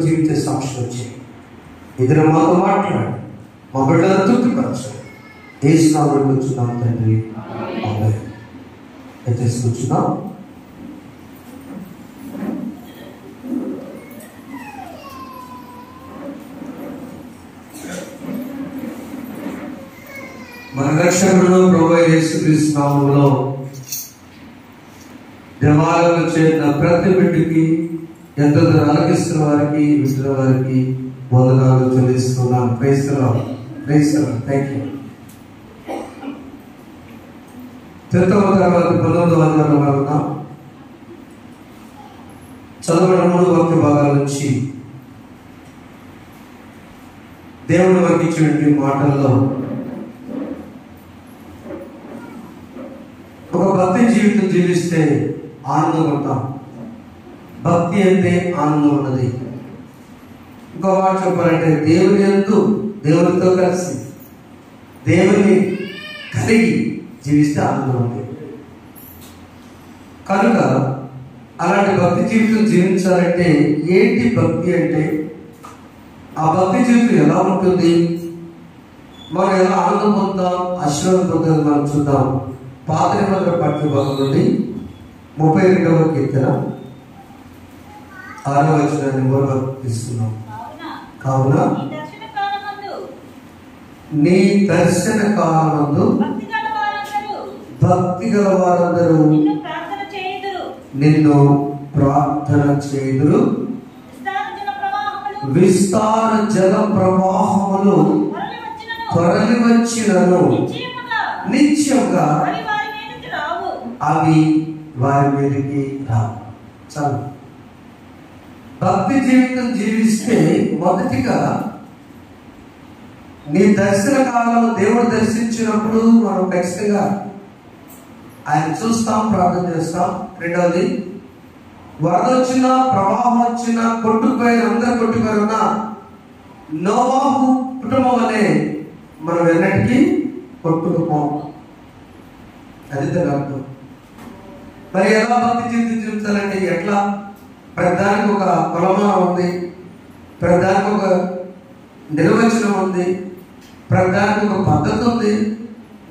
జీవిత సాక్షి వచ్చి ఇద్దరు మాతో మాట్లాడి మా బిడ్డలను తృప్తిపరచండి. యేసు నామములో కూర్చున్నాం తండ్రి, ఆమేన్. అయితే కూర్చున్నాం. మన రక్షకుడు ప్రభువైన యేసుక్రీస్తు నామములో దేవాలయంలో చేరిన ప్రతి బిడ్డకి, ఎంత ఆలకిస్తున్న వారికి, వింటున్న వారికి వందనాలు చెల్లిస్తున్నాను. Praise the Lord, praise the Lord. Thank you. తర్వాత 19వ అధ్యాయంలో చదవడం 3 వాక్య భాగాల నుంచి దేవుడు మనకి ఇచ్చినటువంటి మాటల్లో ఒక భక్తి జీవితం జీవిస్తే ఆనందం ఉంటాం. భక్తి అంటే ఆనందం ఉన్నది. ఇంకో మాట చెప్పాలంటే దేవుని యందు, దేవునితో కలిసి దేవుని కలిగి జీవిస్తే ఆనందం ఉంది. కనుక అలాంటి భక్తి జీవితం జీవించాలంటే ఏంటి భక్తి అంటే, ఆ భక్తి జీవితం ఎలా ఉంటుంది, మనం ఎలా ఆనందం పొందుతాం, ఆశీర్వాదం పొందాలి మనం చూద్దాం. పాత నిబంధన పాఠ్య భాగం నుండి 32వ కీర్తన 6వ వచనాన్ని మనం తీసుకున్నాం. కావున నీ దర్శన కాలమందు భక్తి గల వారందరూ నిన్ను ప్రార్థన చేయుదురు. విస్తార జల ప్రవాహములు తరలి వచ్చినను నిత్యంగా అవి వారి మీదకి రావు. చాలు. భక్తి జీవితం జీవిస్తే మొదటిగా నీ దర్శన కాలంలో దేవుడు దర్శించినప్పుడు మనం ఖచ్చితంగా ఆయన చూస్తాం, ప్రార్థన చేస్తాం. రెండవది, వరద వచ్చినా, ప్రవాహం వచ్చినా, కొట్టుకుపోయిన అందరు కొట్టుకుపోయినా నోవాహు కుటుంబం అనే మనం ఎన్నటికీ కొట్టుకుపోం. అది అర్థం. మరి ఎలా భక్తి జీవితం జీవించాలంటే ఎట్లా? ప్రధానికి ఒక కొలమానం ఉంది, ప్రధానికి ఒక నిర్వచనం ఉంది, ప్రధానికి ఒక పద్ధతి ఉంది.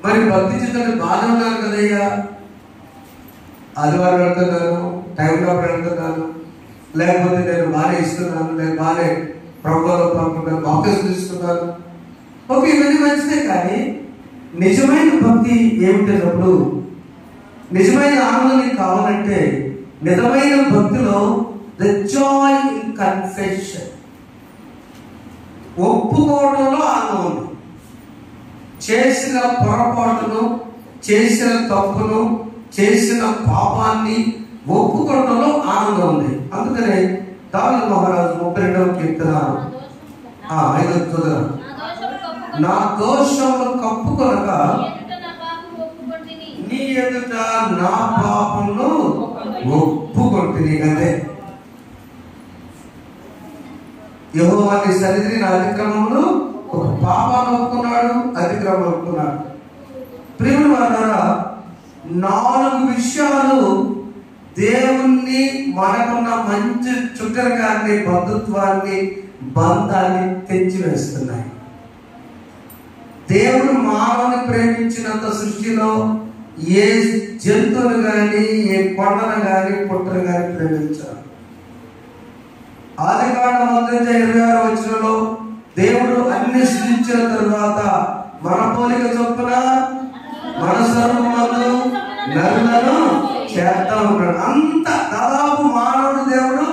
మరి భక్తి జీవితాన్ని బాగా ఉన్నారు కదయ్యా, ఆదివారం వెళ్తున్నాను, టైంలో వెళ్తున్నాను, లేకపోతే నేను బాగా ఇస్తున్నాను, నేను బాగా ప్రభుత్వంలో పంపుతున్నాను, బాప్తిస్మం తీసుకున్నాను, ఓకే, ఇవన్నీ మంచిదే. కానీ నిజమైన భక్తి ఏమిటన్నప్పుడు, నిజమైన ఆనందం నీకు కావాలంటే, నిజమైన భక్తిలో ద జాయ్ ఇన్ కన్ఫెషన్, ఒప్పుకోవడంలో ఆనందం ఉంది. చేసిన పొరపాటును, చేసిన తప్పును, చేసిన పాపాన్ని ఒప్పుకోవడంలో ఆనందం ఉంది. అందుకనే దావీదు మహారాజు 32వ కీర్తన 5వ, నా దోషములు కప్పుకొనక నీ ఎదుట నా పాపమును ఒప్పుకొంటిని. అంటే యెహోవా నీ సన్నిధిని నా అతిక్రమమును, ఒక పాపాన్ని ఒప్పుకున్నాడు, అతిక్రమం ఒప్పుకున్నాడు. ప్రియుల వారా, 4 విషయాలు దేవుణ్ణి, మనకున్న మంచి చుట్టరికాన్ని, బంధుత్వాన్ని, బంధాన్ని తెచ్చివేస్తున్నాయి. దేవుడు మానవుని ప్రేమించినంత సృష్టిలో ఏ జంతువును కానీ, ఏ కొండను కానీ, పుట్టను కానీ ప్రేమించారు. ఆదికాండం 26వ వచనంలో దేవుడు అన్ని సృష్టించిన తరువాత మన పోలిక చొప్పున మన స్వరూపమందు నరులను చేస్తా ఉన్నాడు. అంత దాదాపు మానవుడు దేవుడు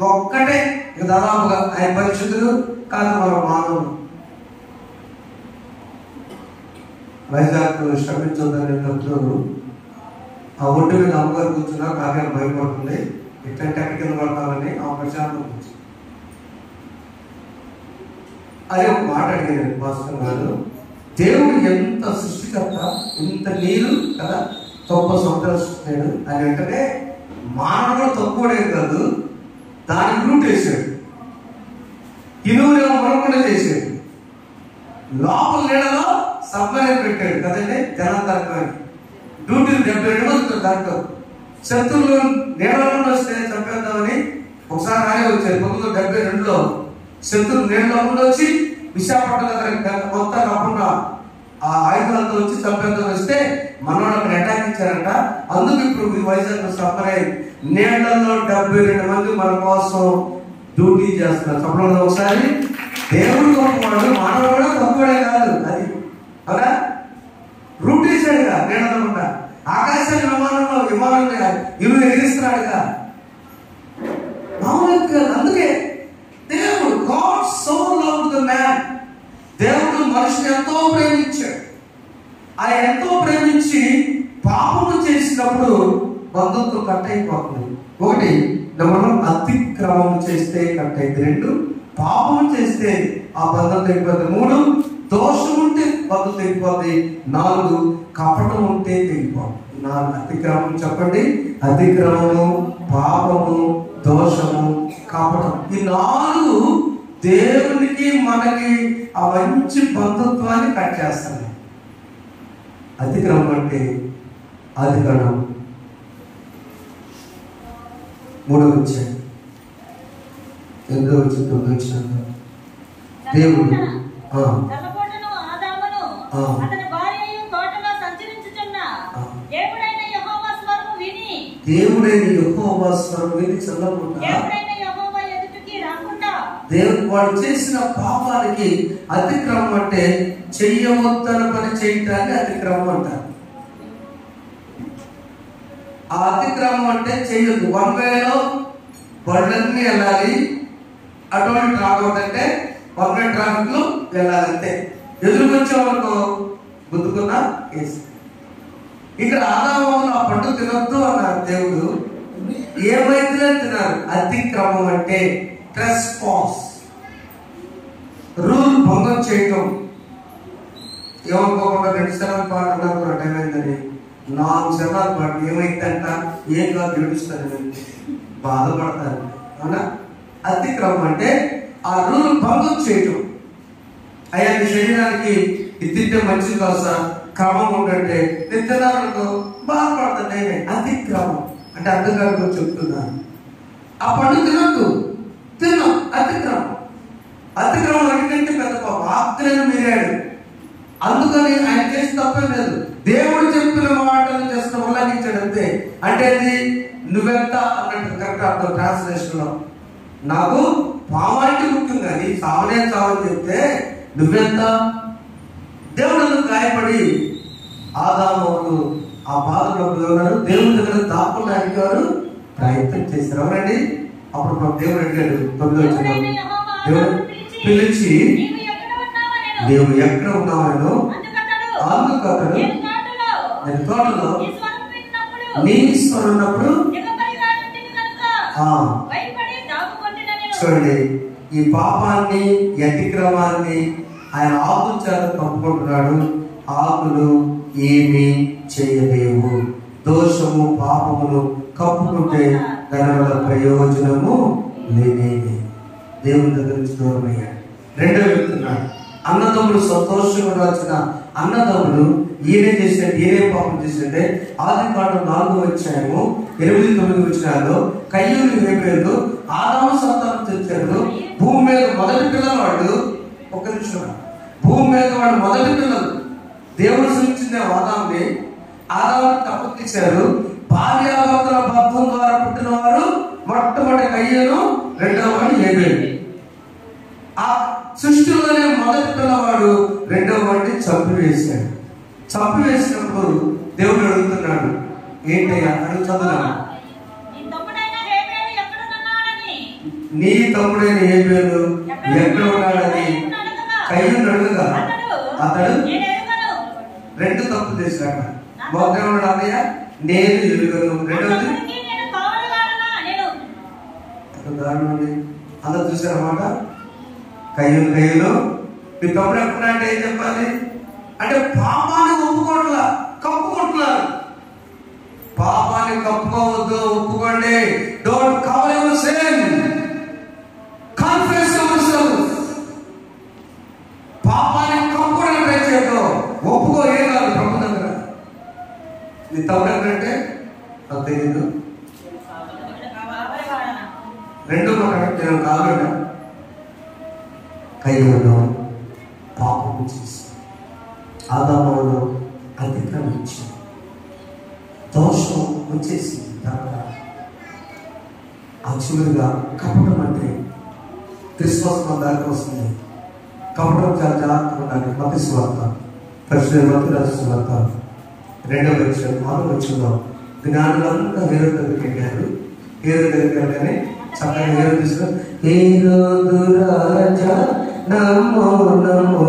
ఒక్కటే, దాదాపుగా ఆయన పరిశుద్ధుడు కాదు, మన మానవుడు. వైజాగ్ శ్రమించొద్దని వెళ్ళినప్పుడు ఆ ఒడ్డు మీద అమ్మగారు కూర్చున్నా, నాకేం భయపడుతుంది, ఇట్లాంటి కింద పడతామని ఆ ప్రశాంతం కూర్చుంది. అదే ఒక మాట అడిగాను భాస్కర్ గారు, దేవుడు ఎంత సృష్టికర్త, ఇంత నీరు కదా, 90 సంవత్సరాలు సృష్టించాడు. అని వెంటనే మానవుడు తక్కువడే కాదు, దానికి రూట్ వేసాడు, ఇనువులేమో మరొకటి చేసాడు, లోపల నీళ్ళలో సబ్మరీన్ పెట్టాడు కదండి, జనాంతరకాన్ని. డ్యూటీలు 72 రోజులు దాంట్లో శత్రువులు నీళ్ళలో వస్తే చంపేద్దామని ఒకసారి రానే వచ్చారు 1972లో శత్రు నీళ్ళలో వచ్చి విశాఖపట్నం దగ్గర మొత్తం కాకుండా ఆ ఆయుధాలతో వచ్చి చంపేందుకు వస్తే మనోడు అక్కడ అటాక్ ఇచ్చారంట. అందుకు ఇప్పుడు వైజాగ్ సఫర్ అయ్యి నీళ్లలో 72 మంది మన కోసం డ్యూటీ చేస్తున్నారు. చెప్పడంలో ఒకసారి దేవుడు గొప్పవాడు, మానవుడు కూడా గొప్పవాడే కాదు. అది అవునా, రూట్ వేసాడుగా నీళ్ళకుండా, ఆకాశాన్ని విమానంలో ఇల్లు ఎగిరిస్తున్నాడుగా. అందుకే దేవుడు God so loved the man. దేవుడు మనిషిని ఎంతో ప్రేమించాడు. ఆయన ఎంతో ప్రేమించి పాపము చేసినప్పుడు బంధుత్వం కట్ అయిపోతుంది. ఒకటి, మనం అతిక్రమం చేస్తే కట్ అయింది. 2, పాపం చేస్తే ఆ బంధం తెగిపోద్ది. 3, దోషం ఉంటే బంధం తెగిపోద్ది. 4, కపటం ఉంటే తెగిపోద్ది. 4 అతిక్రమం చెప్పండి. అతిక్రమము, పాపము, దోషము, కపటం. ఈ 4 దేవునికి మనకి ఆ మంచి బంధుత్వాన్ని కట్ చేస్తాయి. అతిక్రమం అంటే ఆదికాండం 3వ అధ్యాయం 8వ వచనం 9వ వచనం దేవుడు దేవుడైన యెహోవా స్వరం విని చల్లకుండా దేవుడు వాడు చేసిన పాపానికి అతిక్రమం అంటే చెయ్యవద్దన పని చేయటాన్ని అతిక్రమం అంటారు. ఆ అతిక్రమం అంటే చెయ్యొద్దు. 1 వేలో బళ్ళన్నీ వెళ్ళాలి, అటువంటి ట్రాఫిక్ అంటే 1 వే ట్రాఫిక్ లో వెళ్ళాలంటే ఎదురుకొచ్చేవాళ్ళకు గుద్దుకున్నా కేసు. ఇక్కడ ఆదాము ఆ పండు తినొద్దు అన్నారు దేవుడు. ఏమైతే తిన్నారు? అతిక్రమం అంటే ట్రెస్పాస్, రూల్ భంగం చేయటం. ఏమనుకోకుండా 2 శనాల పాటు అన్నారు టైం అయిందని 4 శనాల పాటు ఏమైందంట, ఏం కాదు ఏడుస్తారు, బాధపడతారు. అవునా? అతిక్రమం అంటే ఆ రూల్ భంగం చేయటం. అయ్యా నీ శరీరానికి ఇది తింటే మంచిది కాదు సార్, క్రమం ఉండంటే నేను తిన్నాను బాధపడతాను. నేనే అతిక్రమం అంటే అర్థం కాదు చెప్తున్నాను. ఆ పండు తినద్దు, తిన్నాం. అతిక్రమం. అతిక్రమం అన్నింటి పెద్ద పాపం. ఆజ్ఞను మీరాడు. అందుకని ఆయన చేసి తప్పేం లేదు. దేవుడు చెప్పిన మాటలు చేసిన ఉల్లంఘించాడు అంతే. అంటే అది నువ్వెంత అన్నట్టు కరెక్ట్ అర్థం ట్రాన్స్లేషన్ లో. నాకు పామాయిటీ ముఖ్యం కానీ సావనే చావని చెప్తే నువ్వెంత. దేవుడు గాయపడి ఆదాములు ఆ బాధలో ఉన్నారు. దేవుడి దగ్గర దాక్కుని అడిగారు, ప్రయత్నం చేశారు. ఎవరండి? అప్పుడు దేవుడు అడిగాడు 9వ వచనం, దేవుడు పిలిచి నీవు ఎక్కడ ఉన్నావు? అందుకు అతడు నేను తోటలో నీ స్వరం ఉన్నప్పుడు. చూడండి, ఈ పాపాన్ని అతిక్రమాన్ని ఆయన ఆకుల చేత కప్పుకుంటున్నాడు. ఆకులు ఏమి చేయలేవు. దోషము పాపమును కప్పుకుంటే దానివల్ల ప్రయోజనము లేనేది. దేవుని దగ్గర నుంచి దూరం అయ్యాడు. 2వ చెప్తున్నాడు, అన్నదమ్ముడు సంతోషంగా వచ్చిన అన్నదమ్ముడు ఈయనే చేసినట్టు ఈయనే పాపం చేసినట్టే. ఆదికాండం 4వ అధ్యాయము 8-9 వచనాల్లో కయ్యూరు హేబేలు ఆదాము సంతానం తెచ్చాడు. భూమి మీద మొదటి పిల్లవాడు, ఒక్క నిమిషం, భూమి మీద వాడు మొదటి పిల్లలు. దేవుడు సృష్టించిన ఆదాముని, ఆదాముని తప్పకిచ్చారు. భార్యాభర్తల బంధం ద్వారా పుట్టిన వారు మొట్టమొదటి కయ్యూరు, 2వ వాడు హేబేలు. ఆ సృష్టిలోనే మొదటి పిల్లవాడు 2వ వాడిని చంపివేశాడు. చంపివేసినప్పుడు దేవుడు అడుగుతున్నాడు, ఏంటయ్యా అడుగు చదువున్నాను, నీ తమ్ముడైన హేబేలు ఎక్కడ ఉన్నాడని కయ్యూరుని అడుగుగా అతడు 2 తప్పు చేశాడు. మొదటి ఉన్నాడు అన్నయ్య నేను ఎరుగను. 2వది దారుణండి. అందరు చూసారన్నమాట. కయ్యూరు మీ తమ్ముడు ఎక్కడ అంటే ఏం చెప్పాలి? అంటే పాపాన్ని ఒప్పుకోవట్లా, కప్పుకుంటున్నారు. పాపాన్ని కప్పుకోవద్దు, ఒప్పుకోండి. Don't cover your sin, confess yourself. పాపాన్ని కప్పుకోవడానికి ట్రై చేయదు, ఒప్పుకో. ఏం కాదు ప్రభు దగ్గర. నీ తమ్ముడు ఎక్కడంటే నాకు తెలియదు. 2వ నేను కావాలంటే కయ్యలో పాపం చేసి ఆదాములో అతిక్రమించి దోషం వచ్చేసింది. తర్వాత ఆ చివరిగా కపటం అంటే క్రిస్మస్ మన దానికి వస్తుంది. కపటం చాలా జాగ్రత్తగా ఉండాలి. మత్తయి సువార్త, పరిశుద్ధ మత్తయి రాసిన సువార్త 2వ అధ్యాయం 6వ వచనంలో జ్ఞానులంతా హేరోదు దగ్గరికి వెళ్ళారు. హేరోదు దగ్గరికి వెళ్ళగానే చక్కగా హేరోదు తీసుకుని, హేరోదు రాజా నమో నమో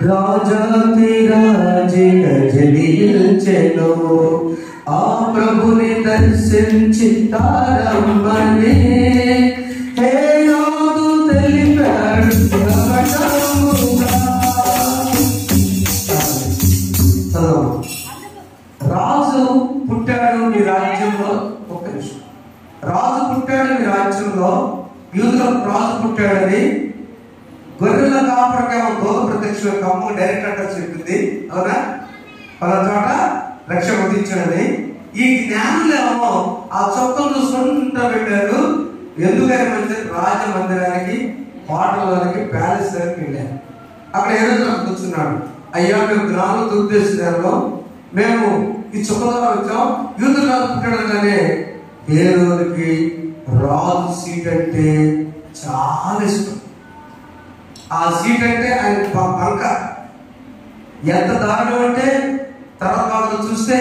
రాజాతి రాజిక జనిల్చెను, ఆ ప్రభుని దర్శించి తారమ్మని హేరోదు తెలిపాడు కపటముగా. రాజు పుట్టాడు మీ రాజ్యంలో. ఒక్క నిమిషం. రాజు పుట్టాడు మీ రాజ్యంలో, యూదులకు రాజు పుట్టాడని గొర్రెల కాపరికేమో దూత ప్రత్యక్ష కమ్ము డైరెక్ట్ అడ్రస్ చెప్పింది. అవునా? పలా చోట రక్ష వధించాడని. ఈ జ్ఞానులేమో ఆ చొక్కలు సొంత పెట్టారు. ఎందుకని మంచి రాజమందిరానికి, పాటలకి, ప్యాలెస్ దగ్గరికి వెళ్ళారు. అక్కడ ఏ రోజు కూర్చున్నాడు. అయ్యా, మేము జ్ఞానులు దుర్దేశంలో మేము ఈ చుక్క ద్వారా వచ్చాం. యూదులు రాజు పుట్టాడనే. ఏ రోజుకి రాజు సీట్ అంటే చాలా ఇష్టం. ఆ సీట్ అంటే ఆయన పంక ఎంత దారుణం అంటే తర్వాత చూస్తే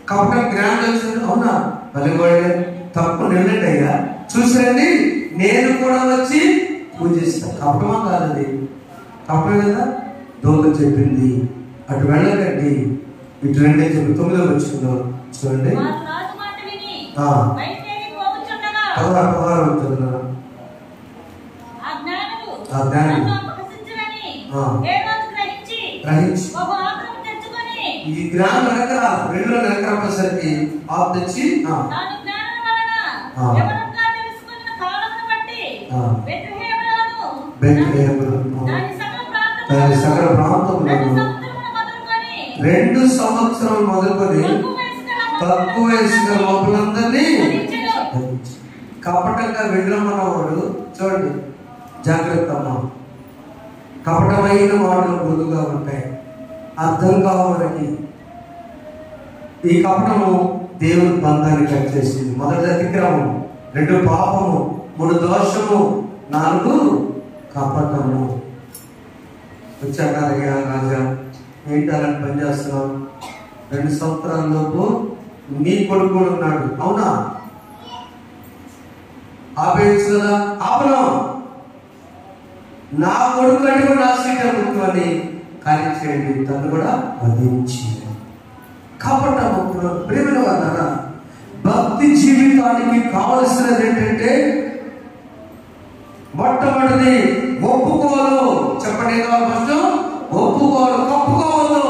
కపటం గ్రాండ్ వచ్చింది. అవునా, బలిగోడే తప్పు నిన్నట్టు అయ్యా, చూసిరండి నేను కూడా వచ్చి పూజిస్తాను. కపటమా కాదండి, కపటం కదా. దూత చెప్పింది అటు వెళ్ళకండి, ఇటు రెండే చెప్పి 9వ వచనంలో చూడండి. 16 ఈ జ్ఞానం వెనకరా 2 వెనకరాసరికి ఆప్ తెచ్చి దాని సకల ప్రాంతంలో 2 సంవత్సరాలు మొదలుకొని తక్కువ వయసున్న లోపలందరినీ కపటంగా వెళ్ళమన్నవాడు. చూడండి, జాగ్రత్త అమ్మా. కపటమైన మాటలు మృదుగా ఉంటాయి, అర్థం కావాలని. ఈ కపటము దేవుని బంధాన్ని కట్ చేసింది. 1 అతిక్రమం, 2 పాపము, 3 దోషము, 4 కపటము. వచ్చాక రాజా ఏంటి అలాంటి పని చేస్తున్నావు? 2 సంవత్సరాల లోపు నీ కొడుకు ఉన్నాడు. అవునా, ఆపేయచ్చు కదా. ఆపను, నా కొడుకు అంటే కూడా నా సీట ముఖ్యమని కార్యం చేయండి. తను కూడా వధించి కపటము. ప్రేమ వల్ల భక్తి జీవితానికి కావలసినది ఏంటంటే మొట్టమొదటిది ఒప్పుకోలు. చెప్పండి, ఫస్ట్ ఒప్పుకోలు. కప్పుకోవద్దు,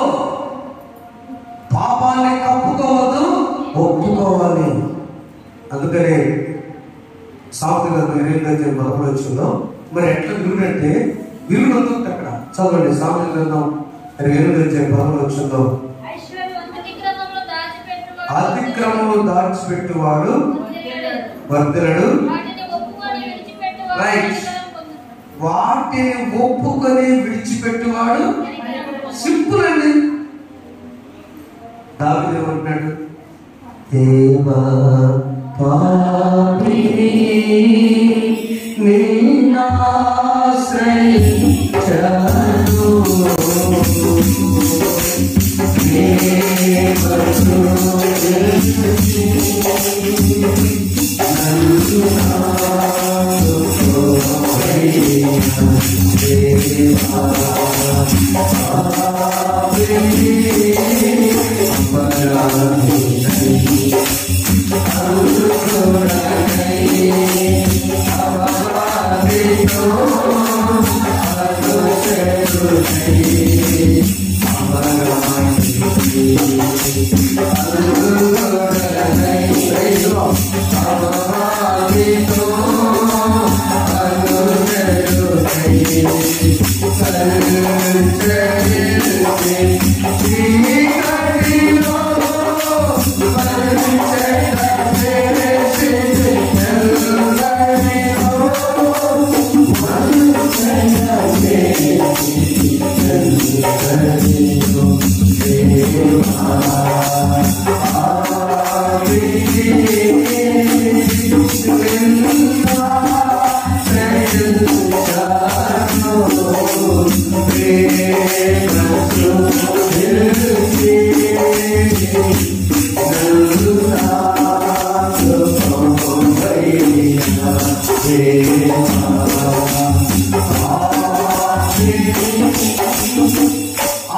పాపాన్ని కప్పుకోవద్దు, ఒప్పుకోవాలి. అందుకనే సామెతల 8వ వచనంలో మరి ఎట్లా విరుడంటే విరుడు వద్దు. అక్కడ చదవండి, సామెతల గ్రంథం 8వ వచనంలో అతిక్రమము దాచిపెట్టువాడు వర్ధనుడు, వాటిని ఒప్పుకొని విడిచిపెట్టువాడు. సింపుల్ అండి. దావీదు ఏమంటున్నాడు? దేవా పాపిని నిన్నాశ్రయించను,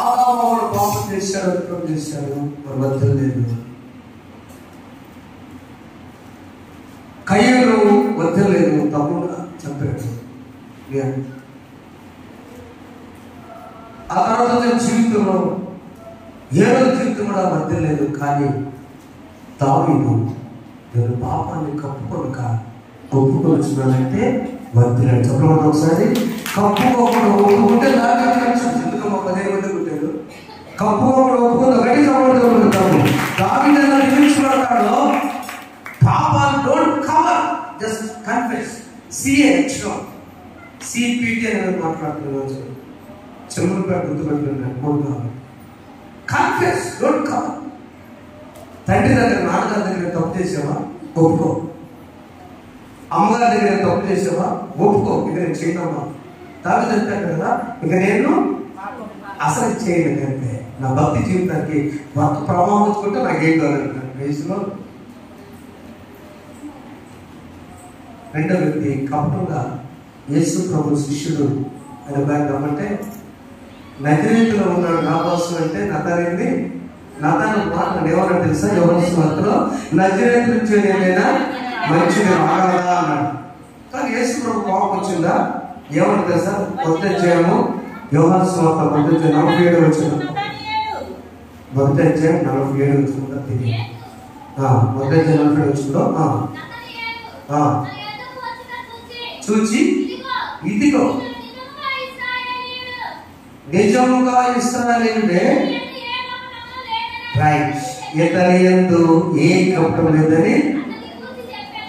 ఆదాము పాపం చేశాడు, అతిక్రమం చేశాడు, మరి వద్దలు లేదు. కయ్యూరు వద్దలు లేదు, తమ్ముడు చంపాడు. ఆ తర్వాత జీవితంలో ఏడో జీవితం కూడా వద్దలు లేదు. కానీ దావీదు నేను పాపాన్ని కప్పుకొనక ఒప్పుకొచ్చున్నానంటే వద్దులేదు. చెప్పడం ఒకసారి కప్పుకోకుండా ఒప్పుకుంటే ఎందుకమ్మా 15 మంది కుట్టాడు. కప్పుకోకుండా ఒప్పుకున్న గడి కప్పడుతాము. దావీదు నిలిచిపడతాడు. పాపాలు don't cover, just confess. CPT అనేది మాట్లాడుతున్నాను. చెరువులపై గుర్తుపెట్టుకున్నాను. మూడు కావాలి. Confess, don't cover. తండ్రి దగ్గర, నాన్నగారి దగ్గర తప్పు చేసావా, ఒప్పుకో. అమ్మగారి దగ్గర తప్పు చేసావా, ఒప్పుకో. ఇక నేను చేయనమ్మా. దావీదు అంటాడు కదా, ఇక నేను అసలు చేయను. అంటే నా భక్తి జీవితానికి భక్తి ప్రభావించుకుంటే నాకేం కావాలంటాను. వయసులో రెండో వ్యక్తి కపటంగా యేసు ప్రభు శిష్యుడు అని బాగా రమ్మంటే నజరేతులో ఉన్నాడు నాబాసు అంటే నతారేంది. నతాను మాట ఏమన్నా తెలుసా? యోహాను సువార్తలో నజరేతు నుంచి ఏదైనా మంచిది రాగలదా అన్నాడు. కానీ యేసు ప్రభు కోపం వచ్చిందా? ఏమన్నా తెలుసా? కొత్త అధ్యాయము యోహాను సువార్త 47 వచ్చిన మొదటి అధ్యాయం 47 వచ్చిందో తెలియదు. మొదటి అధ్యాయం 47 వచ్చిందో చూచి ఇదిగో నిజముగా ఇశ్రాయేలీయుడే, రైట్, ఇతని యందు ఏ కపటం లేదని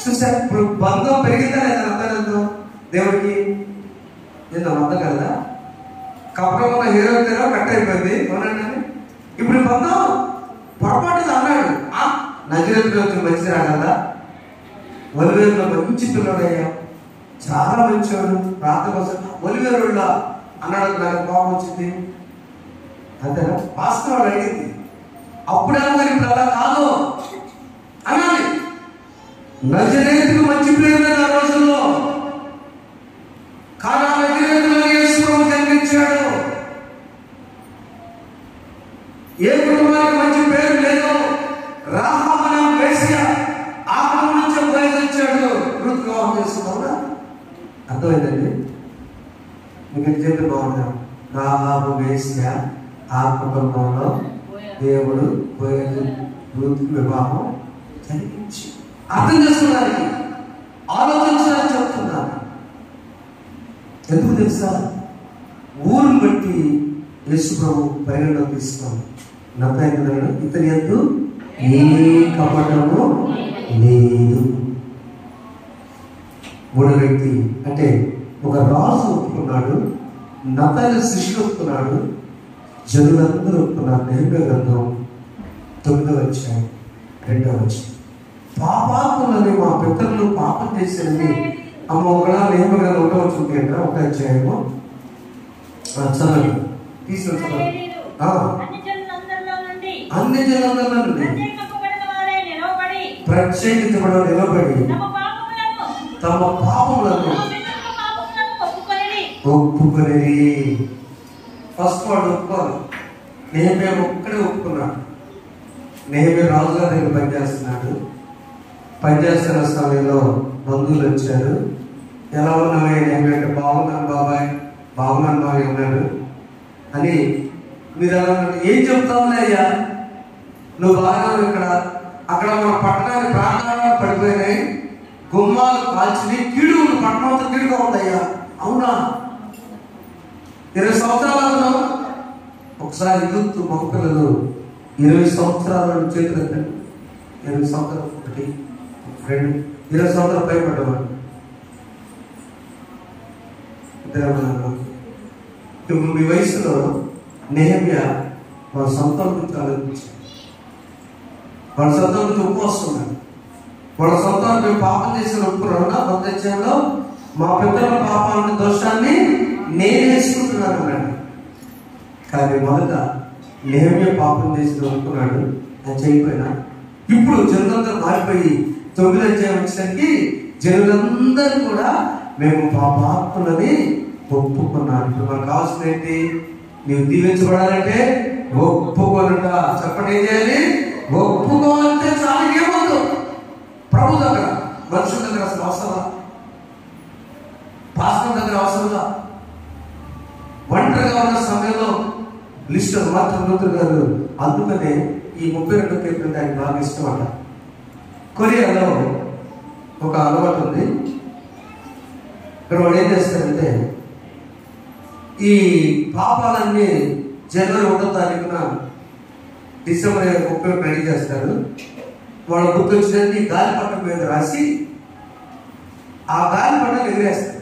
చూసారు. ఇప్పుడు బంధం పెరిగిందా లేదా? అర్థం దేవుడికి నేను అర్థం కదా. కపటం ఉన్న హీరో కట్ అయిపోయింది అవునండి. ఇప్పుడు బంధం పొరపాటు అన్నాడు. నజరేతులో మంచిది రాగలదా? ఒలివేరులో మంచి పిల్లడయ్యా, చాలా మంచివాడు, ప్రార్థన కోసం ఒలివేరుళ్ళ అన్నాడు. నాకు కోపం వచ్చింది అంతేనా? వాస్తవాలు అడిగింది. అప్పుడేమో మరి ఇప్పుడు అలా కాదు అనాలి. నజరేతుకు మంచి పేరు లేదు ఆ రోజుల్లో. కానీ ఆ నజరేతులో యేసు ప్రభు జన్మించాడు. ఏ కుటుంబానికి మంచి పేరు లేదు. రాహాబు అనే వేశ్య ఆ కుటుంబం నుంచి బయలుదేరాడు. వృత్తి వివాహం చేస్తున్నావునా? అర్థమైందండి? మీకు చెప్తే బాగుందా? రాహాబు వేశ్య ఆ కుటుంబంలో దేవుడు వృత్తి వివాహం జరిగించి అర్థం చేసుకోవడానికి, ఆలోచించడానికి చెప్తున్నాను. ఎందుకు తెలుసా? ఊరుని బట్టి యేసు ప్రభు పరిగణలో తీసుకున్నాను. నతాను ఇతని యందు ఏ కపటము లేదు. మూడో వ్యక్తి అంటే ఒక రాజు ఒప్పుకున్నాడు, నతాను శిష్యుడు ఒప్పుకున్నాడు, జనులందరూ ఒప్పుకున్నారు. నెహెమ్యా గ్రంథం 9వ అధ్యాయం 2వ వచనం. పాపాత్ములని మా పితరులు పాపం చేసినవి అమ్మ ఒకలా నెహెమ్యా గ్రంథం 1వ వచనం ఏంట? 1వ అధ్యాయము చదవండి, తీసుకొచ్చాను. అన్ని జనులందరిలో నుండి ప్రత్యేకించబడి నిలబడి తమ పాపములను ఒప్పుకొని. ఫస్ట్ వాడు ఒప్పుకోవాలి. నెహెమ్యా ఒక్కడే ఒప్పుకున్నాడు. నెహెమ్యా రాజుగారి దగ్గర పనిచేస్తున్నాడు. పనిచేస్తున్న సమయంలో బంధువులు వచ్చారు. ఎలా ఉన్నావే నెహెమ్యా అంటే, బాగున్నాను బాబాయ్, బాగున్నాను బాబాయ్ అన్నాడు. అని మీరు ఎలా ఏం చెప్తావులే అయ్యా, నువ్వు బాగా ఇక్కడ అక్కడ మన పట్టణానికి ప్రాంతాలు పడిపోయినాయి, గుమ్మాలు కాల్చి కీడు పట్టణంతో కీడుగా ఉందయ్యా. అవునా? 20 సంవత్సరాలు అన్నావు. ఒకసారి యూత్ మగపిల్లలు 20 సంవత్సరాల చేతులు ఎత్తండి. 20 సంవత్సరాలు, 1 2 20 సంవత్సరాలు భయపడ్డవాడు. ఇప్పుడు మీ వయసులో నెహెమ్యా వాళ్ళ సొంతం గురించి ఆలోచించాడు. వాళ్ళ సొంతం గురించి ఉపవస్తున్నాడు. వాళ్ళ సొంతాన్ని మేము పాపం చేసిన ఒప్పుకున్నా భద్రచంలో మా పిల్లల పాపాలని దోషాన్ని నేను వేసుకుంటున్నాను అన్నాడు. కానీ మొదట నెహెమ్యా పాపం చేసిన ఒప్పుకున్నాడు, అది చేయకపోయినా. ఇప్పుడు జనులందరూ మారిపోయి 9వ అధ్యాయం వచ్చేసరికి జనులందరూ కూడా మేము పాపాత్ములని ఒప్పుకున్నాను. ఇప్పుడు మనకు కావాల్సింది ఏంటి? నీవు దీవించబడాలంటే ఒప్పుకొనుట. చెప్పండి, ఏం చేయాలి? ఒప్పుకోవాలంటే చాలా. ఏమవుతుంది? ప్రభు దగ్గర, మనుషుల దగ్గర అసలు అవసరంలా, పాస్టర్ దగ్గర అవసరంలా. ఒంటరిగా ఉన్న సమయంలో లిస్ట్ మాత్రం నూతులు గారు. అందుకనే ఈ 32 కీర్తన ఆయన బాగా ఇష్టం అంట. కొరియాలో ఒక అలవాటు ఉంది. ఇక్కడ వాడు ఏం చేస్తారంటే ఈ పాపాలన్నీ జనవరి 1వ తారీఖున డిసెంబర్ 31 రెడీ చేస్తారు. వాళ్ళ గుర్తొచ్చినట్టు గాలిపటం మీద రాసి ఆ గాలిపటం ఎగిరేస్తారు.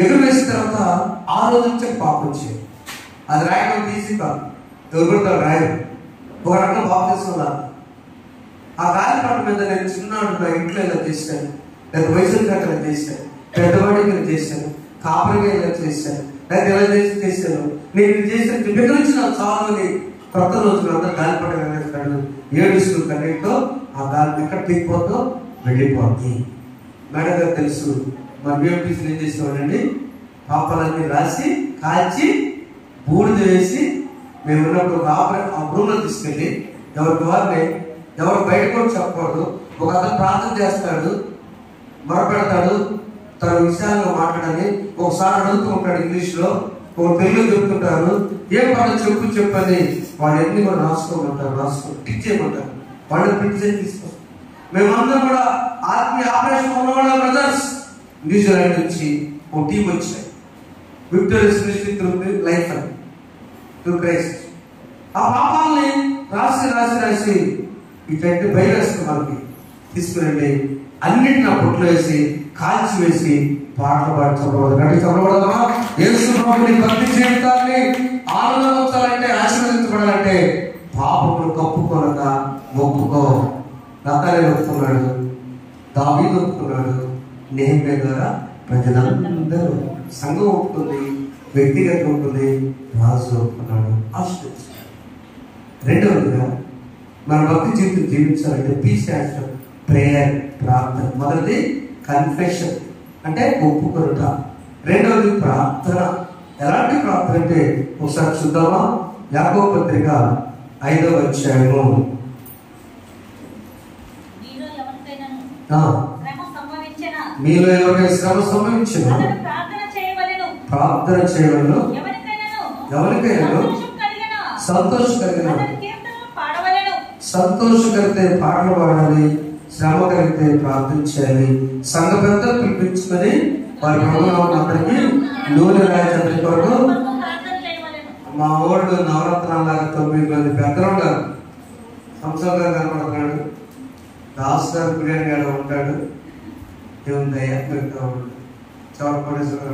ఎగురవేసిన తర్వాత ఆ రోజు నుంచి పాపం వచ్చేది. అది రాయడం తీసి కాదు, ఎవరితో రాయడం ఒక రకంగా బాప్తిస్మం. ఆ గాలిపటం మీద నేను చిన్నాడు నా ఇంట్లో ఇలా చేశాను, లేదా వయసులు కట్టలా చేశాను, పెద్దవాడికి ఇలా చేశాను, కాపరిగా ఇలా చేశాను, లేదా ఎలా చేశాను, నేను ఇది చేశాను దగ్గర నుంచి నాకు చాలని కొత్త రోజులు అంతా గాలిపటం వేస్తాడు. ఏడుస్తూ కన్నీటితో ఆ గాలి ఎక్కడ పీకిపోతో వెళ్ళిపోతుంది. మేడం గారు తెలుసు, మన బిఎంటీసీలు ఏం చేసేవాడండి, పాపాలన్నీ రాసి కాల్చి బూడిద వేసి మేము ఉన్నప్పుడు ఆ రూమ్లో తీసుకెళ్ళి ఎవరికి వారిని ఎవరు బయట కూడా చెప్పకూడదు. ఒక అతను ప్రార్థన చేస్తాడు, మొరపెడతాడు, తన విషయాల్లో మాట్లాడని. ఒకసారి అడుగుతూ ఉంటాడు ఇంగ్లీష్లో, ఒక తెలుగు చెప్తుంటారు. ఏం పని చెప్పని వాళ్ళు ఎన్ని కూడా రాసుకోమంటారు, టిక్ చేయమంటారు. వాళ్ళు ప్రింట్ చేసి తీసుకొస్తారు. మేమందరం కూడా ఆత్మీయ ఆపరేషన్ ఉన్నవాళ్ళ బ్రదర్స్ న్యూజిలాండ్ నుంచి ఒక టీం వచ్చాయి. విక్టోరియస్ మినిస్ట్రీ త్రూ లైఫ్ అని, త్రూ క్రైస్ట్. ఆ పాపాలని రాసి రాసి రాసి ఇట్లాంటి బయలుస్తుంది మనకి. తీసుకురండి అన్నింటిని ఆ పొట్లు వేసి కాల్చి వేసి పాటలు పాడి చదవడదు. గట్టి చదవడదా? యేసు ప్రభుని భక్తి జీవితాన్ని ఆనందించాలంటే, ఆశీర్వదించబడాలంటే పాపములు కప్పుకొనక ఒప్పుకో. నతానే ఒప్పుకున్నాడు, దావీదు ఒప్పుకున్నాడు, నెహెమ్యా ద్వారా ప్రజలందరూ, సంఘం ఒప్పుకుంది, వ్యక్తిగతం ఒప్పుకుంది, రాజు ఒప్పుకున్నాడు. ఆశీర్వదించాడు. రెండవదిగా మన భక్తి జీవితం జీవించాలంటే పీస్ యాక్షన్, ప్రేయర్, ప్రార్థన. మొదటిది కన్ఫెషన్ అంటే ఒప్పుకొనుట. రెండవది ప్రార్థన. ఎలాంటి ప్రార్థన అంటే ఒకసారి చూద్దామా? యాకోబు పత్రిక 5వ అధ్యాయము. మీలో ఎవరికైనా శ్రమ సంభవించిన ప్రార్థన చేయవలెను, ఎవరికైనా సంతోషం కలిగిన, సంతోషం కలిగితే పాటలు పాడాలి, శ్రమ కలిగితే ప్రార్థన చేయాలి. సంఘ పెద్దలు పిలిపించుకొని వారి ప్రభునామమున అతనికి నూనె రాయించే కొరకు. మా ఊళ్ళు నవరత్నాలాగా 9 మంది పెద్దలు ఉన్నారు. సంవత్సరం గారు కనపడుతున్నాడు, దాస్ గారు బిర్యానీ గారు ఉంటాడు. ఏముందయ్యా చవరపడేశ్వర.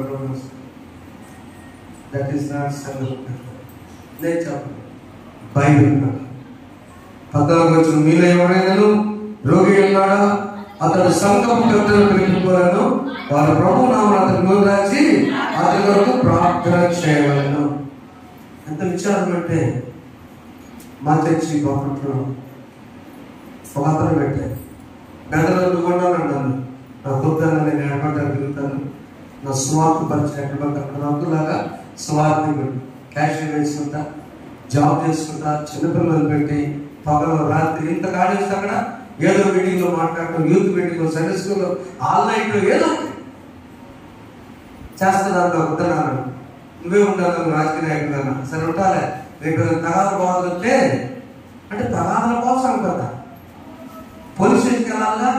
దట్ ఈస్ నాట్ సంఘం. నేను చెప్పను, బైబిల్ 14వ వచనం, మీలో ఎవరైనాను రోగి ఉన్నాడా, అతడు సంఘం పెద్దలు పిలుపుకోవాలను, వారి ప్రభు నామమున అతని నూనె రాసి అతని కొరకు ప్రార్థన చేయవలెను. ఎంత విచారం అంటే మా చర్చి బాపట్లో ఒక అతను పెట్టారు. గదలో నువ్వున్నాను, నా కుర్తాను, నేను ఎడపడ్డాను తిరుగుతాను, నా స్వార్థ పరిచయం ఎక్కడ అంతులాగా స్వార్థి క్యాషియర్ వేసుకుంటా, జాబ్ చేసుకుంటా, చిన్నపిల్లలు పెట్టి పగలు రాత్రి ఇంత కాలేజ్ అక్కడ ఏదో మీటింగ్ లో మాట్లాడటం, యూత్ మీటింగ్ లో, సండే స్కూల్లో, ఆన్లైన్ లో ఏదో చేస్తున్నాను. వద్దన్నాను, నువ్వే ఉంటాను రాజకీయ నాయకుడు. సరే ఉంటాలే, రేపు తగాద బాధలు వస్తే అంటే తగాదల కోసం కదా పోలీస్ స్టేషన్కి వెళ్ళాలా,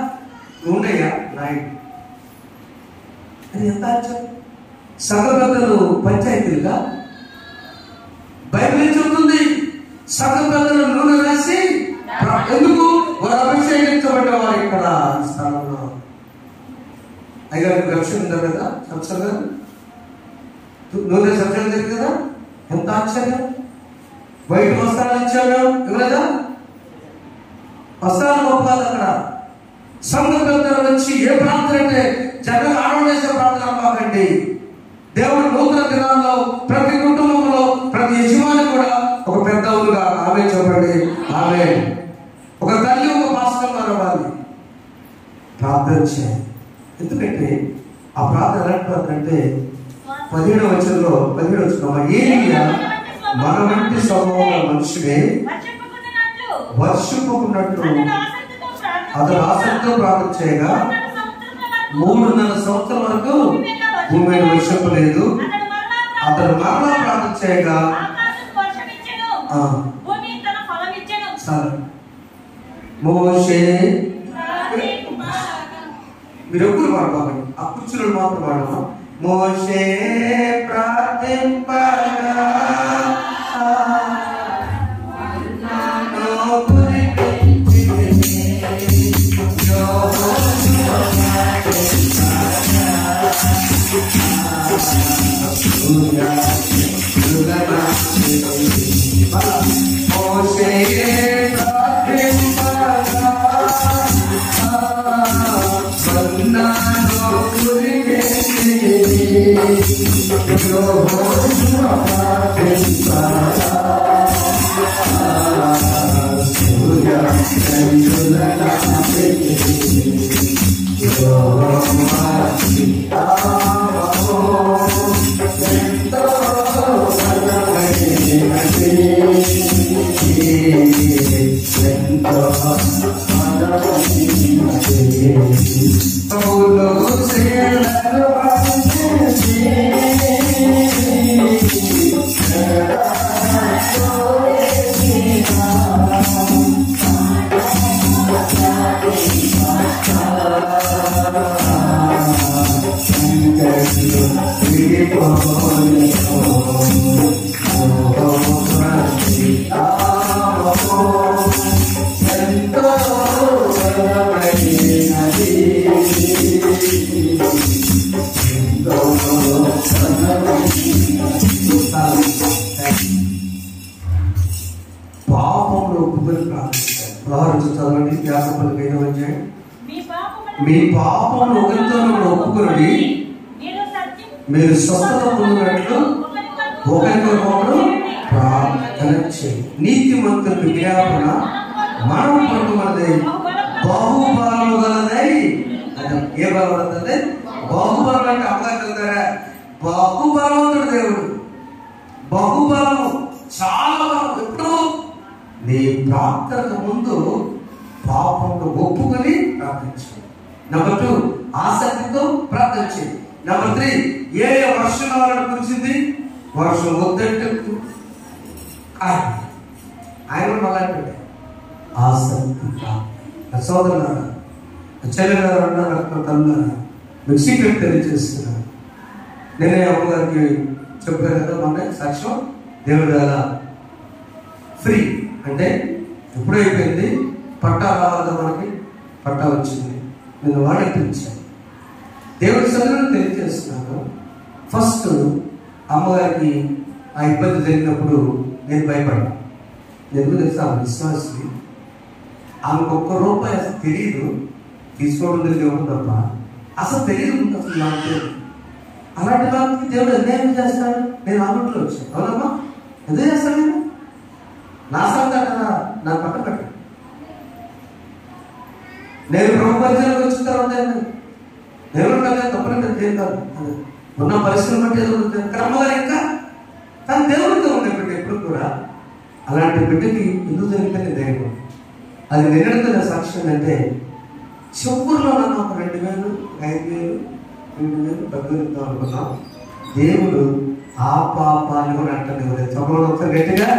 ఉండయ్యా నాయుడు. అది ఎంత ఆశ్చర్యం. సంఘ పెద్దలు పంచాయతీలుగా బైబిల్ చెబుతుంది. సంఘ పెద్దలు నూనె రాసి ఎందుకు వారు అభిషేకించబడ్డ వారు ఇక్కడ ఈ స్థలంలో. అయ్యారికి రక్షణ ఉందా కదా, సంవత్సరం గారు నూనె సంవత్సరం జరిగింది కదా. ఎంత ఆశ్చర్యం. వైట్ వస్త్రాలు ఇచ్చాడు, ఇవ్వలేదా? వస్త్రాలు గొప్ప కాదు. అక్కడ సంఘ పెద్దలు వచ్చి ఏ ప్రార్థన అంటే జగన్ ఆడవేసే ప్రార్థన కాకండి. దేవుడు నూతన దినాల్లో ప్రతి కుటుంబంలో ప్రతి యజమాని కూడా ఒక పెద్దవులుగా ఆమె చెప్పండి. ఆమె ఒక తల్లి ఒక పాస్టర్ అవ్వాలి, ప్రార్థన చేయాలి. ఎందుకంటే ఆ ప్రార్థన ఎలాంటి ప్రార్థన అంటే 17వ వచనంలో ఏలియా మన వంటి స్వభావం మనుషుడే వర్షింపుకున్నట్లు అతను ఆసక్తితో ప్రార్థన చేయగా 3.5 సంవత్సరాల వరకు భూమి మీద వర్షింపలేదు. అతను మరలా ప్రార్థన చేయగా మోషే మీరు ఎప్పుడు పాడుకోకండి, ఆ కుర్చీలు మాత్రం పాడమా. మోషే ప్రార్థింపగా పాపంలో ఒప్పుకొని ప్రార్థించారు. చదవండి, వ్యాసపల్లి 5వ అధ్యాయం. మీ పాపంలో ఒకరితో ఒప్పుకొని మీరు స్వస్థత పొందినట్లు ఒకరికొకరు ప్రార్థన చేయండి. నీతిమంతులకు విజ్ఞాపన మనం పట్టుకున్నది బాహుబలము గలదై. ఏ బలం అవుతుంది? బాహుబలం అంటే అమ్మగలుగుతారా? బాహుబలవంతుడు దేవుడు, బహుబలము, చాలా బలం. ఎప్పుడు నీ ప్రార్థనకు ముందు పాపంలో ఒప్పుకొని ప్రార్థించాలి. నెంబర్ 2, ఆసక్తితో ప్రార్థించాలి. నెంబర్ 3, ఏ వర్షం వాళ్ళని కురిసింది, వర్షం వద్దంటే ఆయన మళ్ళీ ఆసక్తి. సోదరులారా, చెల్లెలారా, తల్లులారా, మీకు సీక్రెట్ తెలియజేస్తున్నాను. నేనే అమ్మగారికి చెప్పాను కదా మొన్న సాక్ష్యం. దేవుడి వల్ల ఫ్రీ అంటే ఎప్పుడైపోయింది, పట్టా రావాలి, మనకి పట్టా వచ్చింది. నేను వాడికి పిలిచాను. దేవుడి సంగతి తెలియజేస్తున్నాను. ఫస్ట్ అమ్మగారికి ఆ ఇబ్బంది జరిగినప్పుడు నేను భయపడ్డా. ఎందుకు తెలుసా? విశ్వాసి, ఆమెకు ₹1 అసలు తెలియదు, తీసుకోవడం దేవుడు తప్ప అసలు తెలియదు. అసలు నాకు తెలియదు. అలాంటి వాళ్ళకి దేవుడు ఎందుకు చేస్తాడు? నేను ఆమెట్లో వచ్చాను. అవునమ్మా, ఎందుకు చేస్తాను? నేను నా సంగతి కదా, నా పట్ట పెట్ట. నేను ప్రభు పరిచయాలకు వచ్చిన తర్వాత దేవుడు కదా తప్పని ఏం కాదు. ఉన్న పరిస్థితులు బట్టి ఏదో క్రమంగా ఇంకా తన దేవుడితో ఉండే బిడ్డ ఎప్పుడు కూడా అలాంటి బిడ్డకి ఎందుకు జరిగితే ధైర్యం. అది నిన్నటితో సాక్ష్యం అంటే చివరిలో నన్ను ఒక 2,000, 5,000, 2,000 తగ్గిద్దాం అనుకున్నాం. దేవుడు ఆ పాపాన్ని కూడా అంటే చెప్పడం గట్టిగా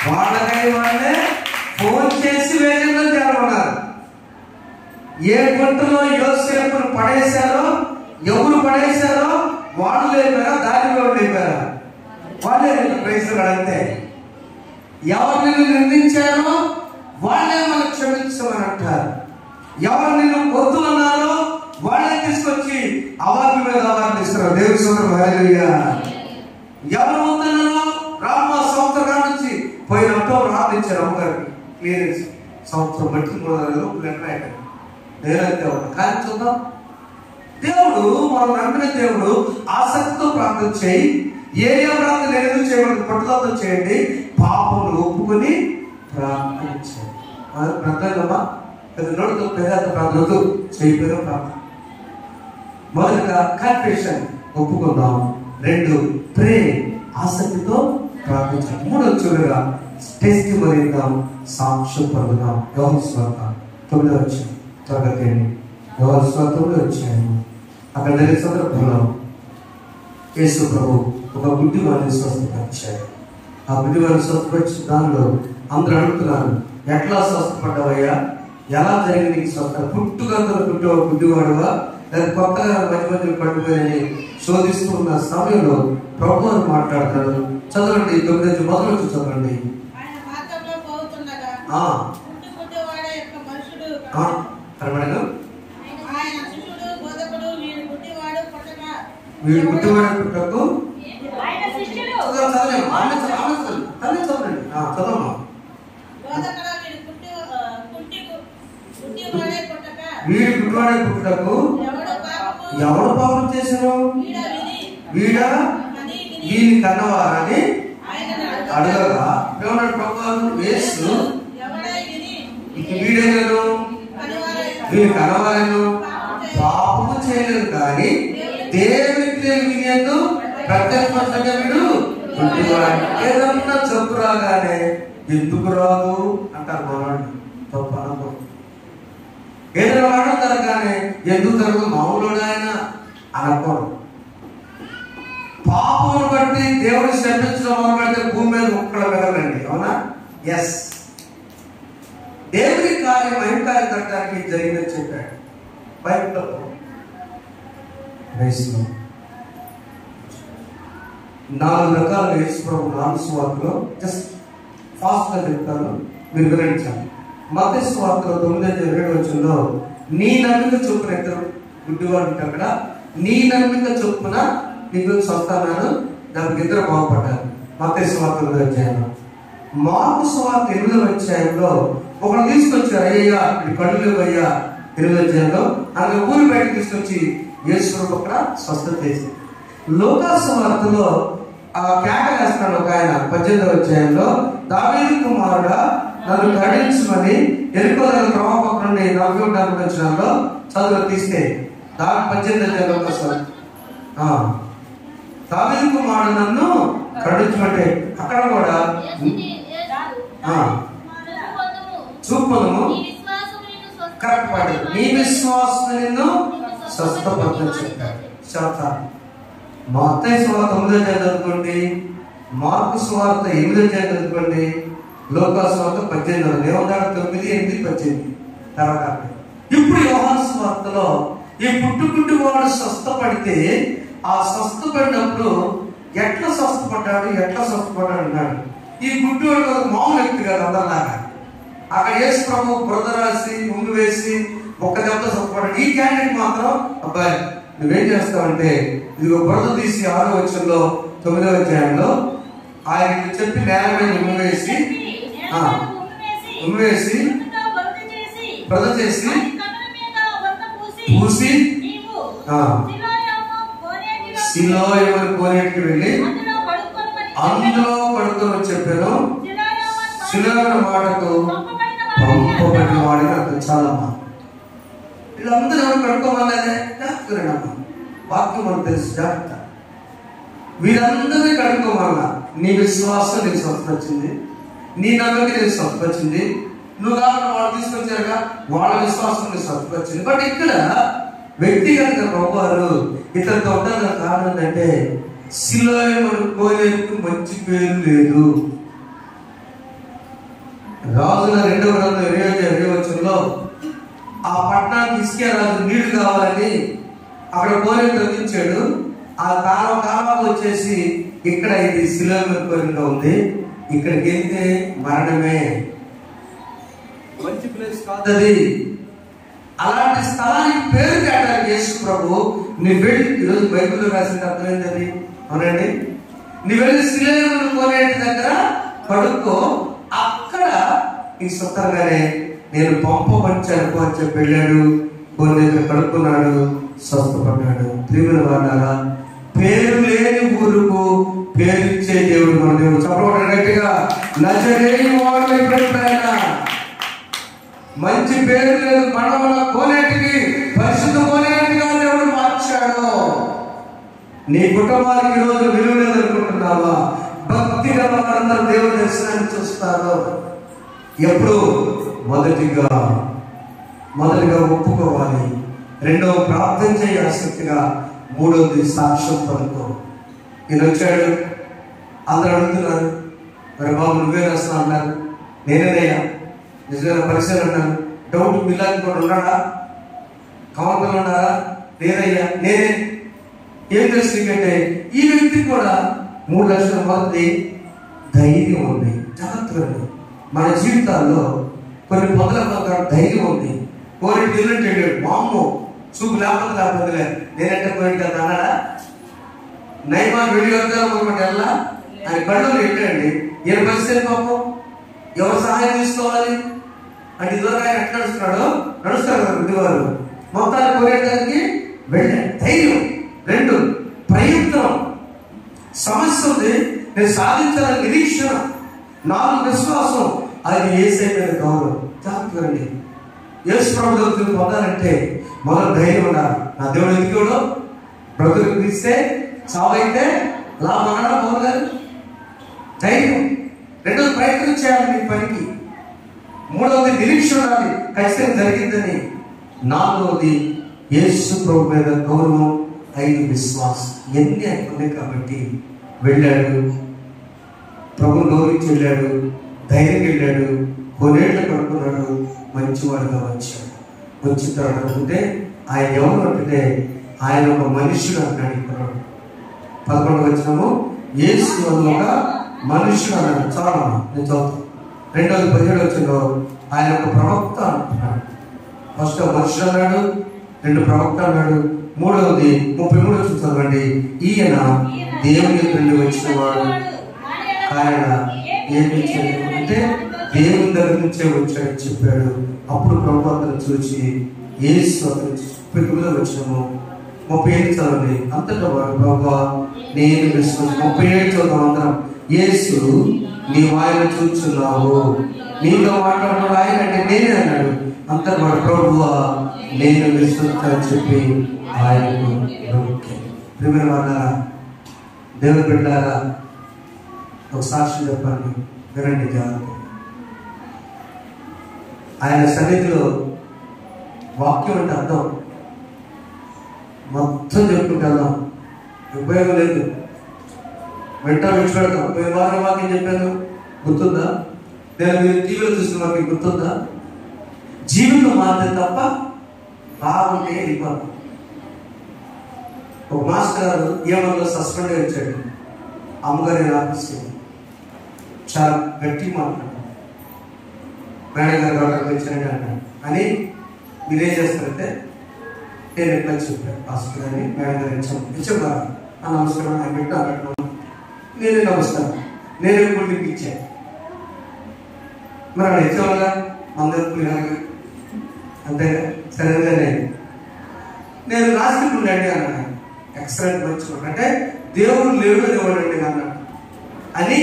వాళ్ళకై వాళ్ళే ఫోన్ చేసి వేగంగా చేరమన్నారు. ఏ గుంటలో యోసేపును పడేశారో, ఎవరు పడేశారో వాళ్ళు లేపారా, దారిలో లేపారా? వాళ్ళే ప్రయత్నించాలంటే. ఎవరు నిన్ను నిందించారో వాళ్ళే మనకు క్షమించమని అంటారు. ఎవరు నిన్ను వద్దు అన్నారో వాళ్ళే తీసుకొచ్చి అవార్డు మీద అవార్డు ఇస్తారు. దేవుడి సోదరు హల్లెలూయా. ఎవరు వద్దన్నారో రామ సంవత్సరం నుంచి పోయిన అక్టోబర్ ఆపించారు అమ్మగారికి క్లియరెన్స్. సంవత్సరం బట్టి 3,000 లెటర్ అయ్యారు. నేనైతే కానీ చూద్దాం. దేవుడు, మనం నమ్మిన దేవుడు, ఆసక్తితో ప్రార్థన చేయి. ఏ ప్రార్థన ఎందుకు చేయమని పట్టుదలతో చేయండి. పాపములు ఒప్పుకొని ప్రార్థన చేయండి. ప్రార్థనమ్మా, పెద్ద నోటితో పేద ప్రార్థనతో చేయకపోయిన ప్రార్థన. మొదటగా కన్ఫెషన్ ఒప్పుకుందాం. 2 ప్రే ఆసక్తితో ప్రార్థించాలి. 3 చివరిగా టెస్టిమనీ ఇద్దాం, సాక్ష్యం పొందుదాం. యోహాను సువార్త 9వ అధ్యాయం తరగతి. యోహాను సువార్త 9వ అధ్యాయం. అక్కడ జరిగిన సందర్భంలో యేసు ప్రభు ఒక గుడ్డివాడిని స్వస్థపరిచాడు. ఆ గుడ్డివాడిని స్వస్థపరిచిన దానిలో అందరూ అడుగుతున్నారు, ఎట్లా స్వస్థపడ్డావయ్యా, ఎలా జరిగింది నీకు స్వస్థ? పుట్టుకతో గుడ్డివాడువా, లేదా కొత్తగా మధ్య మధ్యలో పడిపోయాయని శోధిస్తూ ఉన్న సమయంలో ప్రభు అని మాట్లాడతాడు. చదవండి, 9 మొదలు వచ్చి చదవండి. వీడు గుడ్డివాడు పుట్టకు చదవమ్మా. వీడి గుడ్డివాడే పుట్టుటకు ఎవడు పాపం చేశారు? వీడా వీని కన్నవారని అడగగా ఏమన్నాడు ప్రభువు? యేసు వీడేను వీని కన్నవారను పాపము చేయలేదు, కానీ దేవునికి తెలియదు ప్రత్యక్షంగా వీడు గుడ్డివాడు. ఏదన్నా జబ్బు రాగానే ఎందుకు రాదు అంటారు మనవాళ్ళు. తప్ప అనుకో. ఏదైనా వాడు జరగానే ఎందుకు జరగదు, మామూలు ఆయన అనకూడదు. పాపం బట్టి దేవుడు శపించడం మొదలుపెడితే భూమి మీద ఒక్కడ వెళ్ళండి. అవునా? ఎస్, దేవుడి కార్యం అధికారి కట్టడానికి జరిగిందని చెప్పాడు బైబిల్లో. వయసులో 4 రకాల యేసు ప్రభు 4 సువార్తలో జస్ట్ ఫాస్ట్ గా చెప్తాను, మీరు వివరించాలి. మత్తయి సువార్తలో 9:7 నీ నమ్మిక చొప్పున ఇద్దరు గుడ్డివాడు ఉంటే అక్కడ నీ నమ్మిక చొప్పున నీకు స్వస్థానాలు దానికి ఇద్దరు బాగుపడ్డారు. మత్తయి సువార్త 9వ అధ్యాయంలో. మార్కు సువార్త 8వ అధ్యాయంలో ఒకరు తీసుకొచ్చారు, అయ్యా ఇది కళ్ళు లేవు అయ్యా. 8వ అధ్యాయంలో అందులో ఊరి బయటకు తీసుకొచ్చి యేసు అక్కడ స్వస్థత చేసి. లూకా సువార్తలో ఆ కేక వేస్తున్నాడు ఒక ఆయన 18వ అధ్యాయంలో, దావీదు కుమారుడా నన్ను కరుణించమని ఎరుకో దగ్గర ప్రవాహం నుండి 41 వచనాల్లో చదువు తీస్తే 18వ అధ్యాయంలో దావీదు కుమారుడు నన్ను కరుణించమంటే అక్కడ కూడా చూపము కరెక్ట్ పాడు, నీ విశ్వాసం నిన్ను స్వస్థపరచని చెప్పాడు. చెప్తాను. మత్తయి సువార్త 9వ అధ్యాయం చదువుకోండి, మార్కు సువార్త 8వ అధ్యాయం చదువుకోండి, లూకా సువార్త 18 ఏమన్నాడు? 9, 8, 18 తర్వాత. ఇప్పుడు యోహాను సువార్తలో ఈ పుట్టుకుంటువాడు స్వస్థపడితే ఆ స్వస్థపడినప్పుడు ఎట్లా స్వస్థపడ్డాడు అన్నాడు. ఈ గుడ్డివాడు మామూలు వ్యక్తి కాదు అందరిలాగా. అక్కడ యేసు ప్రభు బురద రాసి ముందు వేసి ఒక్క దెబ్బ స్వస్థపడ్డాడు. ఈ క్యాండిడేట్ మాత్రం అబ్బాయి నువ్వేం చేస్తావంటే ఇదిగో బురద తీసి 6వ వచనంలో 9వ అధ్యాయంలో ఆయన చెప్పి నేల మీద ఉమ్మివేసి బురద చేసి పూసి సిలోయమని కోనేటికి వెళ్ళి అందులో పడుకొని చెప్పాను. సిలోయమ మాటకు పంపబడిన వాడిని అర్థం. చాలమ్మా, వీళ్ళందరూ ఎవరు కడుక్కోమన్నదే జాగ్రత్తమ్మా, వాక్యం మనకు తెలుసు. జాగ్రత్త, వీరందరినీ కడుక్కోమన్నా. నీ విశ్వాసం నీకు స్వస్థపరిచింది, నీ నమ్మకం నీకు స్వస్థపరిచింది. నువ్వు కాకుండా వాళ్ళు తీసుకొచ్చారుగా, వాళ్ళ విశ్వాసం నీకు స్వస్థపరిచింది. బట్ ఇక్కడ వ్యక్తిగత ప్రభువారు ఇతరులతో ఉండడం కారణం ఏంటంటే సిలోయమను కోనేటికి మంచి పేరు లేదు. రాజుల 2వ గ్రంథం 20వ వచనంలో ఆ పట్టణానికి ఇస్కియా రాజు నీళ్లు కావాలని అక్కడ కోనేరు తగ్గించాడు. ఆ కాలం వచ్చేసి ఇక్కడ ఇది సిలోయమను కోనేరుగా ఉంది, ఇక్కడికి వెళ్తే మరణమే, మంచి ప్లేస్ కాదు అది. అలాంటి స్థలానికి పేరు పెట్టాలి యేసు ప్రభు. నీ వెళ్ళి ఈరోజు బైబిల్లో రాసిన అర్థమైంది అది. అవునండి, నీ వెళ్ళి సిలోయమను కోనేటి దగ్గర పడుకో, అక్కడ ఈ స్వతంగానే నేను పంపబడిచాను అని చెప్పి వెళ్ళాడు. కొన్ని దగ్గర కడుక్కున్నాడు, స్వస్థపడ్డాడు. ప్రియమైన వాళ్ళారా, పేరు లేని ఊరుకు పేరుచ్చే దేవుడు మన దేవుడు. చెప్పబడ్డ గట్టిగా నజరేయు వాడు ఎప్పుడైనా మంచి పేరు లేదు, మనవల కోనేటికి పరిశుద్ధ కోనేటిగా దేవుడు మార్చాడు. వచ్చాడో. నీ కుటుంబానికి ఈరోజు విలువ లేదనుకుంటున్నావా? భక్తి గల వారందరూ దేవుని దర్శనాన్ని చూస్తారు. ఎప్పుడు మొదటిగా ఒప్పుకోవాలి. రెండవ ప్రార్థన చేయ ఆసక్తిగా. మూడవది సాక్ష్యం పలుకో. ఈయన వచ్చాడు, అందరూ అడుగుతున్నారు, మరి బాబు నువ్వే రాస్తా అన్నారు. నేనేనయ్యా, నిజమైన పరిచయం అన్నాను. డౌట్ మిల్లాని కూడా ఉన్నాడా? కౌంటర్లు ఉన్నారా? లేదయ్యా, నేనే. ఏం తెలుసు నీకంటే ఈ వ్యక్తికి కూడా 3 లక్షల మంది ధైర్యం ఉంది. జాగ్రత్తగా మన జీవితాల్లో కొన్ని పొందల ధైర్యం ఉంది. కోరి ఢిల్లీ మామూ చూపు లేకపోతే నేనంటే పోయింది కదా అన్నాడా? నైమా వెళ్ళి ఎలా ఆయన కళ్ళు ఏంటండి? ఈయన పరిస్థితి పాపం ఎవరు సహాయం తీసుకోవాలి అంటే ఇదివరకు ఆయన ఎట్లా నడుస్తారు కదా బుద్ధివారు. మొత్తాన్ని కోరేటానికి వెళ్ళాడు. ధైర్యం. 2 ప్రయత్నం. సమస్య ఉంది, నేను సాధించాలని నిరీక్షణ. 4 విశ్వాసం. అది యేసయ్య మీద గౌరవం. జాగ్రత్తగా యేసు ప్రభు దగ్గర పొందాలంటే మొదలు ధైర్యం ఉండాలి. నా దేవుడు ఎందుకు బ్రతుకు తీస్తే చావైతే లాభం అన్నాడా పౌలు గారు? ధైర్యం. 2 ప్రయత్నం చేయాలి మీ పనికి. 3వది నిరీక్షణ ఉండాలి, ఖచ్చితంగా జరిగిందని. 4వది యేసు ప్రభు మీద గౌరవం. 5 విశ్వాసం. ఎన్ని ఉన్నాయి కాబట్టి వెళ్ళాడు, ప్రభుని గౌరవించి వెళ్ళాడు, ధైర్యం వెళ్ళాడు, కొనేళ్ళు కడుక్కున్నాడు, మంచివాడుగా వచ్చాడు. వచ్చిన తర్వాత అనుకుంటే ఆయన ఎవరు అంటే ఆయన ఒక మనుషుడు అన్నాడు. 11వ వచనము యేసు ఒక మనుషుడు అన్నాడు. చాలా నేను చదువుతాను. 2వ 17వ వచనంలో ఆయన ఒక ప్రవక్త అంటున్నాడు. ఫస్ట్ మనుషుడు అన్నాడు, 2 ప్రవక్త అన్నాడు. 3వది 33 వచనం చదవండి. ఈయన దేవుని నుండి వచ్చిన వాడు, ఆయన ఏమి అంటే దేవుని దగ్గర నుంచే వచ్చాడని చెప్పాడు. అప్పుడు ప్రభు అతను చూసి యేసు అతను 39వ వచనము 37 చదవండి. అంతటా వాడు ప్రభువా నేను విశ్వాసం. 37 చదువు అందరం. యేసు నీవు ఆయన చూస్తున్నావు, నీతో మాట్లాడుతున్నాడు ఆయన అంటే నేనే అన్నాడు. అంతటా వాడు ప్రభువా నేను విశ్వసిస్తానని చెప్పి ఆయనకు ప్రియమైన వాళ్ళారా, దేవుని బిడ్డలారా, ఒక సాక్షి చెప్పండి, వినండి జాగ్రత్త. ఆయన సన్నిధిలో వాక్యం అంటే అర్థం మొత్తం చెప్పుకుంటే వెళ్దాం, ఉపయోగం లేదు. వెంటనే విడిచిపెడతాం. వారం వాక్యం చెప్పాను గుర్తుందా? నేను మీరు టీవీలో చూసిన వాక్యం గుర్తుందా? జీవితం మారితే తప్ప బాగుంటే వెళ్ళిపోతాం. ఒక మాస్టర్ గారు ఏమన్నా సస్పెండ్ అయి వచ్చాడు. అమ్మగారి ఆఫీస్కి చాలా గట్టి మాట్లాడారు. మేడం గారు గౌరవం వచ్చారండి అన్నాడు. అని మీరేం చేస్తారంటే నేను ఎట్లా చెప్పాను పాస్టర్ గారిని, మేడం గారు ఇచ్చారు ఆ నమస్కారం ఆయన పెట్టు అన్నట్టు నేనే నమస్కారం నేనే కూలింగ్ ఇచ్చాను. మరి అక్కడ ఇచ్చేవాళ్ళగా మందరు అంతేగా సరేగానే నేను నాస్తికుడు ఉండండి అన్నాడు. ఎక్సలెంట్ మంచి అంటే దేవుడు లేడు ఇవ్వడండి అన్నాడు. అని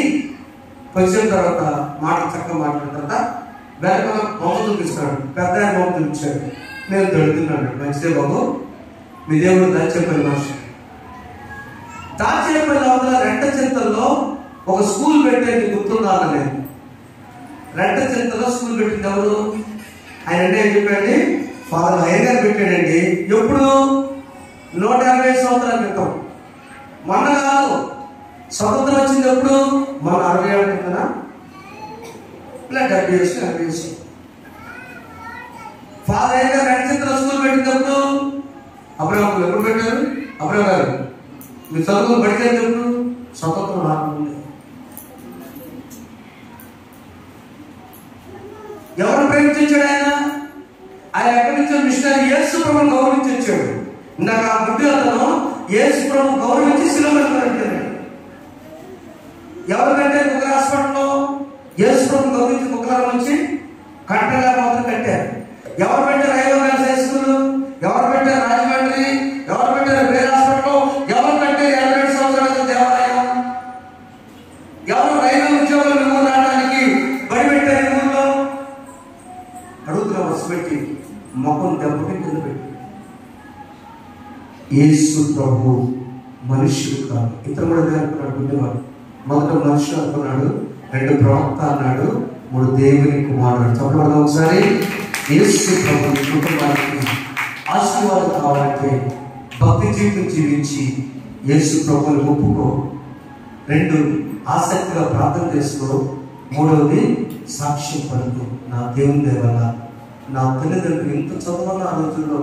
వచ్చిన తర్వాత మాటలు చక్కగా మాట్లాడిన తర్వాత వెనకాల బొమ్మ చూపిస్తాడు. పెద్ద ఆయన బొమ్మ చూపించాడు. నేను దొడుతున్నాడు. మంచిదే బాబు, మీ దేవుడు దాచేపల్లి భాష. దాచేపల్లి అవతల రెంట చింతల్లో ఒక స్కూల్ పెట్టేది గుర్తుందా? నేను రెంట చింతలో స్కూల్ పెట్టింది ఎవరు? ఆయన అంటే ఏం చెప్పండి? ఫాదర్ అయ్య గారు పెట్టాడండి. ఎప్పుడు? 150 సంవత్సరాల క్రితం. మొన్న కాదు, స్వతంత్రం వచ్చింది ఎప్పుడు? మన 60 ఏళ్ళ కదా, ఇలా 70 years 80 years. ఫాదర్ అయ్య గారు రెంట చింతలో స్కూల్ పెట్టినప్పుడు అబ్రహాం ఎప్పుడు పెట్టారు? అబ్రహాం గారు మీరు చదువుకుని పడితే ఎప్పుడు? స్వతంత్రం రాకుండా. ఎవరు ప్రేమించాడు ఆయన? ఆయన ఎక్కడి నుంచో మిషనరీ యేసు ప్రభువును గౌరవించి వచ్చాడు. నాకు ఆ బుద్ధి అతను యేసు ప్రభువును గౌరవించి సిలువలో పెట్టాడు. ఎవరికంటే ముగ్గురు హాస్పిటల్లో యేసు ప్రభువును గౌరవించి ముగ్గురు నుంచి కట్టెలా మాత్రం కట్టారు. ఎవరు పెట్టారు? ఐవర్ హై స్కూల్, ఎవరు పెట్టారు? రాజమండ్రి, ఎవరు పెట్టారు? వేరే హాస్పిటల్, ఎవరు పెట్టారు? 27 సంవత్సరాల దేవాలయం, ఎవరు రైల్వే ఉద్యోగులు ఊరు రావడానికి బడి పెట్టారు ఊళ్ళో? అడుగుతున్నా వస్తు పెట్టి మొక్కను దెబ్బకి కింద పెట్టి యేసు ప్రభు మనుష్యుడు కాదు. ఇతను కూడా అనుకున్నాడు. మొదట మనుషుడు అనుకున్నాడు, 2 ప్రవక్త అన్నాడు, 3 దేవుని కుమారుడు. చెప్పడం ఒకసారి యేసు ప్రభు కుటుంబానికి ఆశీర్వాదం కావాలంటే భక్తి జీవితం జీవించి యేసు ప్రభువుని ఒప్పుకో. 2 ఆసక్తిగా ప్రార్థన చేసుకో. 3వది సాక్ష్యం పలుకు. నా దేవుని దయ వల్ల నా తల్లిదండ్రులు ఇంత చదవాల ఆ రోజుల్లో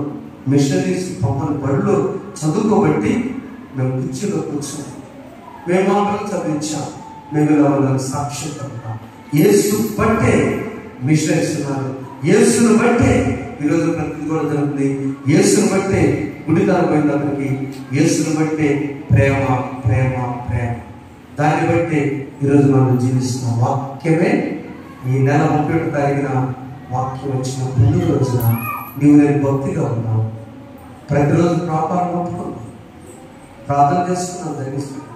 మిషనరీస్ పంపని బడిలో చదువుకోబట్టి మేము కుర్చీలో కూర్చొని మేము మాత్రం చదివించాం. మేము ఇలా వాళ్ళని సాక్ష్యం పలుకుతాం. యేసు బట్టే మిషనరీస్ ఉన్నారు. యేసును బట్టే ఈరోజు ప్రతి కూడా జరుగుతుంది. యేసును బట్టే గుడిదారు పోయిన అతనికి, యేసును బట్టే ప్రేమ ప్రేమ ప్రేమ. దాన్ని బట్టి ఈరోజు మనం జీవిస్తున్నాం. వాక్యమే ఈ నెల 31వ తారీఖున వాక్యం వచ్చిన ముందు రోజున నీవు నేను భక్తిగా ఉన్నావు. ప్రతిరోజు ప్రాపాలను ఒప్పుకున్నావు, ప్రార్థన చేస్తున్నావు, ధరిస్తున్నావు,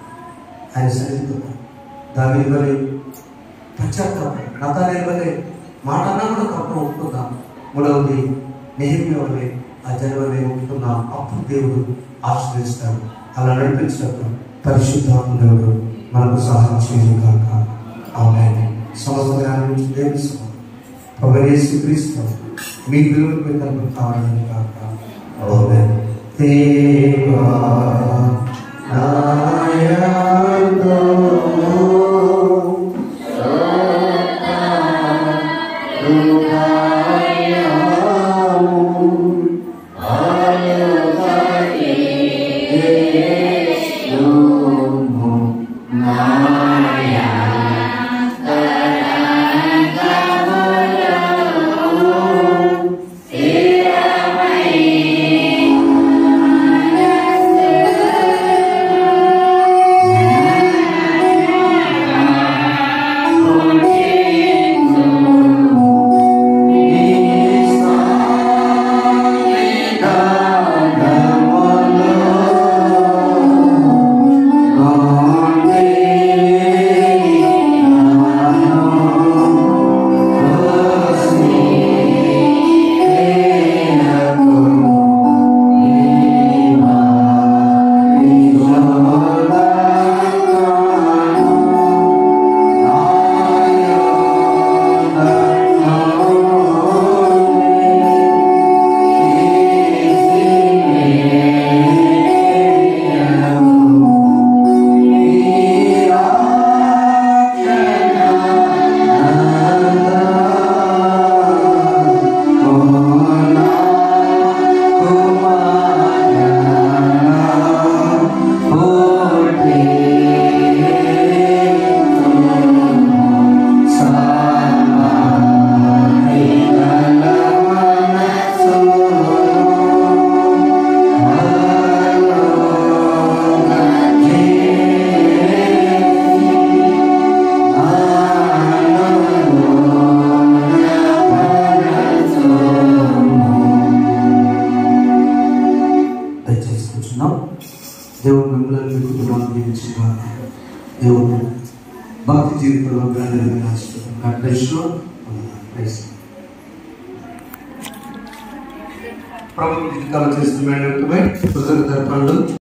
ఆయన సన్నిధిలో దాని వలె పశ్చాత్తాపం నతానే వలె మాట అన్నా కూడా తప్ప ఒప్పుకుందాం. 3వది నెహెమ్యా వలె ఆ జనం వలె ఒప్పుకున్నాం. అప్పుడు దేవుడు ఆశీర్వదిస్తాడు. అలా నడిపించినప్పుడు పరిశుద్ధాత్మ దేవుడు మనకు సహాయం చేయను కాక. ఆమేన్. సమస్త జ్ఞానం నుంచి దేవుని సహాయం ప్రభువైన యేసుక్రీస్తు మీ విలువలు మీకు కావాలని కాక. ఆమేన్. దేవా దేవుడు మిమ్మల్ని మీ కుటుంబాన్ని దీవించుగాక. దేవుడు భక్తి జీవితంలో ప్రభు జీవితాలు చేస్తున్న